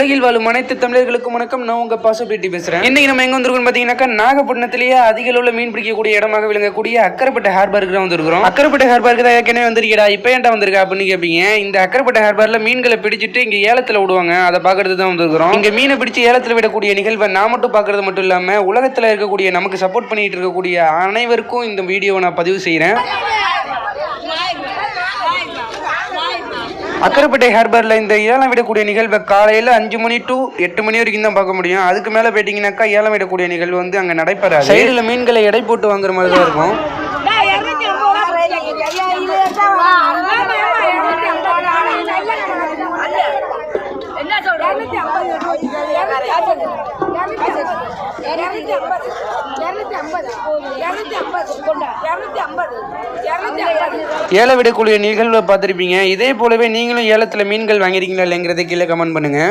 உலகில் வாழும் அனைத்து தமிழர்களுக்கும் வணக்கம். நான் உங்க பாசிபிலிட்டி பேசுறேன். இன்னைக்கு நம்ம எங்க வந்திருக்கோம் பாத்தீங்கன்னா, நாகப்பட்டினத்திலேயே அதிக அளவுல மீன் பிடிக்கக்கூடிய இடமாக விளங்கக்கூடிய அக்கரைப்பட்டை ஹார்பருக்கு தான் வந்திருக்கிறோம். அக்கரைப்பட்டை ஹார்பருக்கு தான் ஏற்கனவே வந்திருக்கா, இப்ப ஏன்டா வந்திருக்கா அப்படின்னு கேட்பீங்க. இந்த அக்கரைப்பட்டை ஹார்பர்ல மீன்களை பிடிச்சிட்டு இங்க ஏலத்துல விடுவாங்க, அதை பாக்குறது தான் வந்திருக்கிறோம். இங்க மீனை பிடிச்சு ஏலத்துல விடக்கூடிய நிகழ்வை நான் மட்டும் பாக்குறது மட்டும் இல்லாம உலகத்துல இருக்கக்கூடிய நமக்கு சப்போர்ட் பண்ணிட்டு இருக்கக்கூடிய அனைவருக்கும் இந்த வீடியோவை நான் பதிவு செய்யறேன். அக்கரைப்பட்டை ஹார்பரில் இந்த ஏலம் விடக்கூடிய நிகழ்வை காலையில் 5 மணி to 8 மணி வரைக்கும் தான் பார்க்க முடியும். அதுக்கு மேலே போயிட்டீங்கன்னாக்கா ஏலம் விடக்கூடிய நிகழ்வு வந்து அங்கே நடைபெறாது. சைடில் மீன்களை எடை போட்டு வாங்குற மாதிரி தான் இருக்கும். ஏல விடக்கூடிய நிகழ்வை பார்த்துருப்பீங்க. இதே போலவே நீங்களும் ஏலத்தில் மீன்கள் வாங்கிருக்கீங்களா இல்லைங்கிறதை கீழே கமெண்ட் பண்ணுங்க.